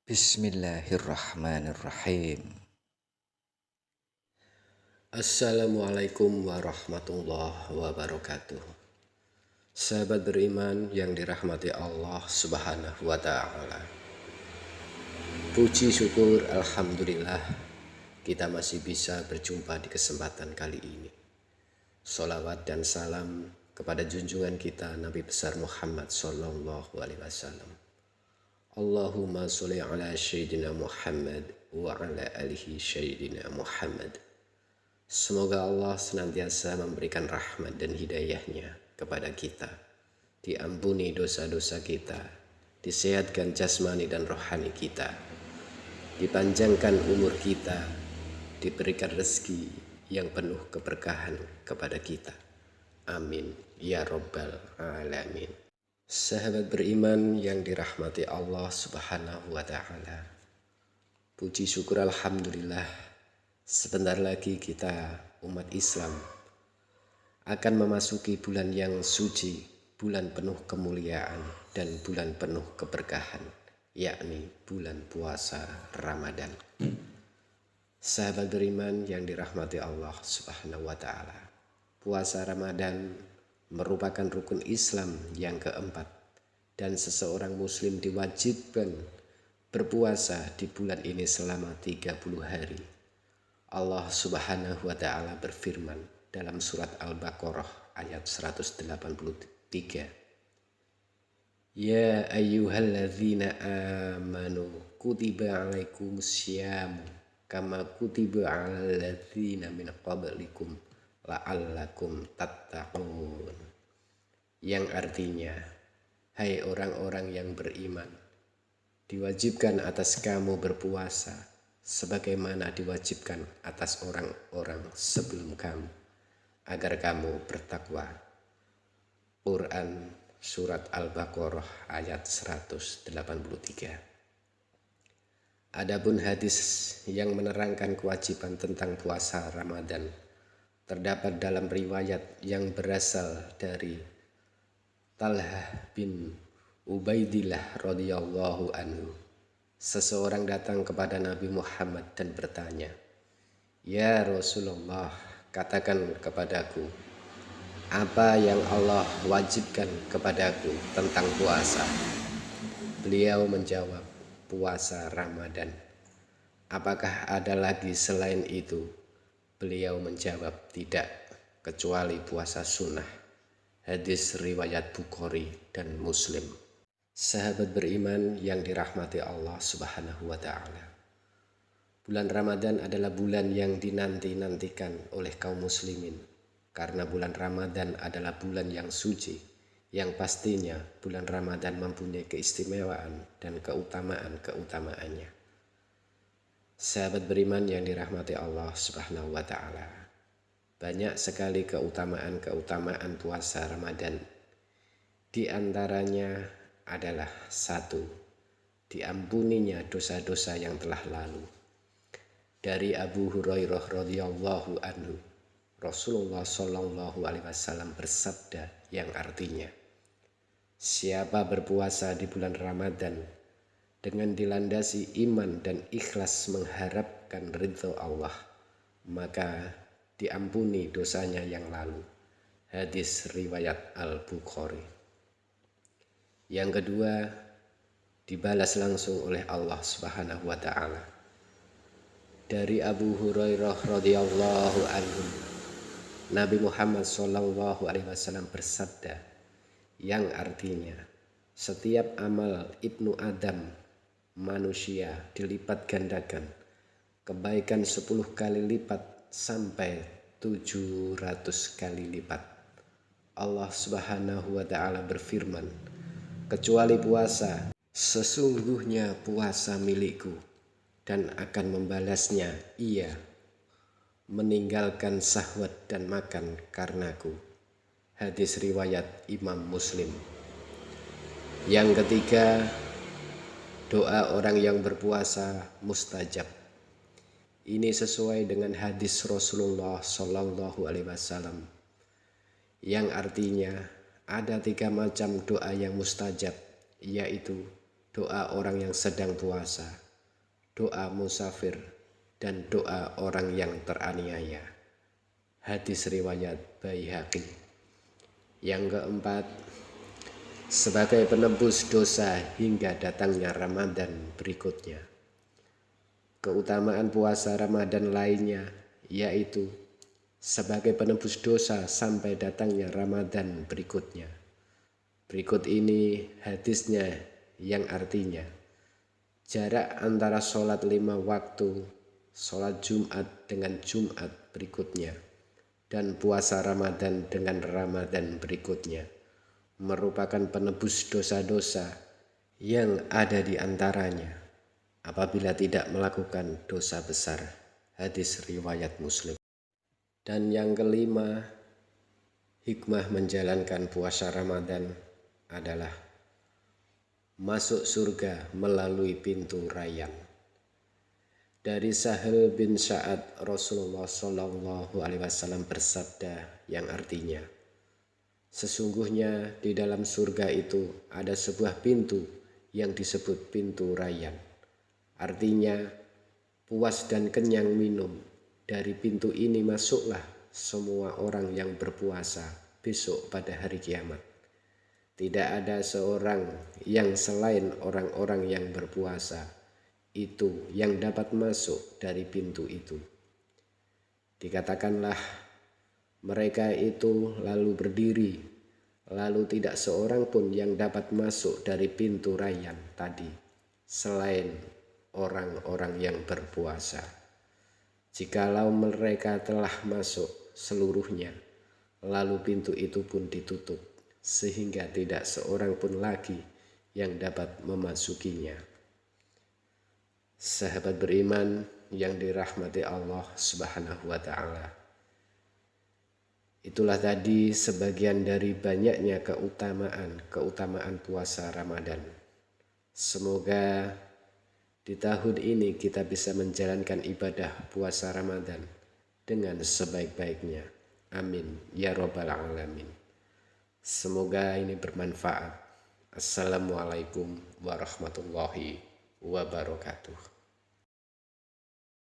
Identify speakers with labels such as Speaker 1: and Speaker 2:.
Speaker 1: Bismillahirrahmanirrahim.
Speaker 2: Assalamualaikum warahmatullahi wabarakatuh. Sahabat beriman yang dirahmati Allah Subhanahu wa Ta'ala. Puji syukur alhamdulillah kita masih bisa berjumpa di kesempatan kali ini. Salawat dan salam kepada junjungan kita Nabi besar Muhammad sallallahu alaihi wasallam. Allahumma sholli ala sayyidina Muhammad wa ala alihi sayyidina Muhammad. Semoga Allah senantiasa memberikan rahmat dan hidayahnya kepada kita, diampuni dosa-dosa kita, disehatkan jasmani dan rohani kita, dipanjangkan umur kita, diberikan rezeki yang penuh keberkahan kepada kita. Amin ya Rabbal Alamin. Sahabat beriman yang dirahmati Allah Subhanahu wa Ta'ala, puji syukur alhamdulillah, sebentar lagi kita umat Islam akan memasuki bulan yang suci, bulan penuh kemuliaan dan bulan penuh keberkahan, yakni bulan puasa Ramadan. Sahabat beriman yang dirahmati Allah Subhanahu wa Ta'ala, puasa Ramadan merupakan rukun Islam yang keempat, dan seseorang muslim diwajibkan berpuasa di bulan ini selama 30 hari. Allah Subhanahu wa Ta'ala berfirman dalam surat Al-Baqarah ayat 183. Ya ayyuhalladzina amanu kutiba alaikumusyamu kama kutiba alal ladzina min qablikum la'allakum tattaqun. Yang artinya, hai orang-orang yang beriman, diwajibkan atas kamu berpuasa sebagaimana diwajibkan atas orang-orang sebelum kamu, agar kamu bertakwa. Quran Surat Al-Baqarah ayat 183. Adapun hadis yang menerangkan kewajiban tentang puasa Ramadan terdapat dalam riwayat yang berasal dari Talhah bin Ubaidillah radhiyallahu anhu. Seseorang datang kepada Nabi Muhammad dan bertanya, "Ya Rasulullah, katakan kepadaku, apa yang Allah wajibkan kepadaku tentang puasa?" Beliau menjawab, "Puasa Ramadan." "Apakah ada lagi selain itu?" Beliau menjawab, "Tidak, kecuali puasa sunnah." Hadis riwayat Bukhari dan Muslim. Sahabat beriman yang dirahmati Allah Subhanahu wa Ta'ala, bulan Ramadan adalah bulan yang dinanti-nantikan oleh kaum muslimin, karena bulan Ramadan adalah bulan yang suci, yang pastinya bulan Ramadan mempunyai keistimewaan dan keutamaan-keutamaannya. Sahabat beriman yang dirahmati Allah Subhanahu wa Ta'ala, banyak sekali keutamaan-keutamaan puasa Ramadan. Di antaranya adalah 1. Diampuninya dosa-dosa yang telah lalu. Dari Abu Hurairah radhiyallahu anhu, Rasulullah sallallahu alaihi wasallam bersabda yang artinya, siapa berpuasa di bulan Ramadan dengan dilandasi iman dan ikhlas mengharapkan ridho Allah, maka diampuni dosanya yang lalu. Hadis riwayat Al-Bukhari. Yang kedua, dibalas langsung oleh Allah Subhanahu wa Ta'ala. Dari Abu Hurairah radhiyallahu anhu, Nabi Muhammad sallallahu alaihi wasallam bersabda yang artinya, setiap amal Ibnu Adam manusia dilipat gandakan, kebaikan 10 kali lipat sampai 700 kali lipat. Allah Subhanahu wa Ta'ala berfirman, kecuali puasa, sesungguhnya puasa milikku dan akan membalasnya ia meninggalkan syahwat dan makan karenaku. Hadis riwayat Imam Muslim. Yang ketiga, doa orang yang berpuasa mustajab. Ini sesuai dengan hadis Rasulullah Sallallahu Alaihi Wasallam yang artinya ada 3 macam doa yang mustajab, yaitu doa orang yang sedang puasa, doa musafir, dan doa orang yang teraniaya. Hadis riwayat Baihaqi. Yang keempat, sebagai penebus dosa hingga datangnya Ramadan berikutnya. Keutamaan puasa Ramadan lainnya yaitu sebagai penebus dosa sampai datangnya Ramadan berikutnya. Berikut ini hadisnya yang artinya jarak antara sholat 5 waktu, sholat Jumat dengan Jumat berikutnya, dan puasa Ramadan dengan Ramadan berikutnya merupakan penebus dosa-dosa yang ada di antaranya apabila tidak melakukan dosa besar. Hadis riwayat Muslim. Dan yang kelima, hikmah menjalankan puasa Ramadan adalah masuk surga melalui pintu Rayyan. Dari Sahal bin Sa'ad, Rasulullah SAW bersabda yang artinya, sesungguhnya di dalam surga itu ada sebuah pintu yang disebut pintu Rayyan. Artinya puas dan kenyang minum. Dari pintu ini masuklah semua orang yang berpuasa besok pada hari kiamat. Tidak ada seorang yang selain orang-orang yang berpuasa itu yang dapat masuk dari pintu itu. Dikatakanlah mereka itu lalu berdiri, lalu tidak seorang pun yang dapat masuk dari pintu Rayyan tadi selain orang-orang yang berpuasa. Jikalau mereka telah masuk seluruhnya, lalu pintu itu pun ditutup, sehingga tidak seorang pun lagi yang dapat memasukinya. Sahabat beriman yang dirahmati Allah Subhanahu wa Ta'ala, itulah tadi sebagian dari banyaknya keutamaan puasa Ramadan. Semoga di tahun ini kita bisa menjalankan ibadah puasa Ramadan dengan sebaik-baiknya. Amin ya robbal alamin. Semoga ini bermanfaat. Assalamualaikum warahmatullahi wabarakatuh.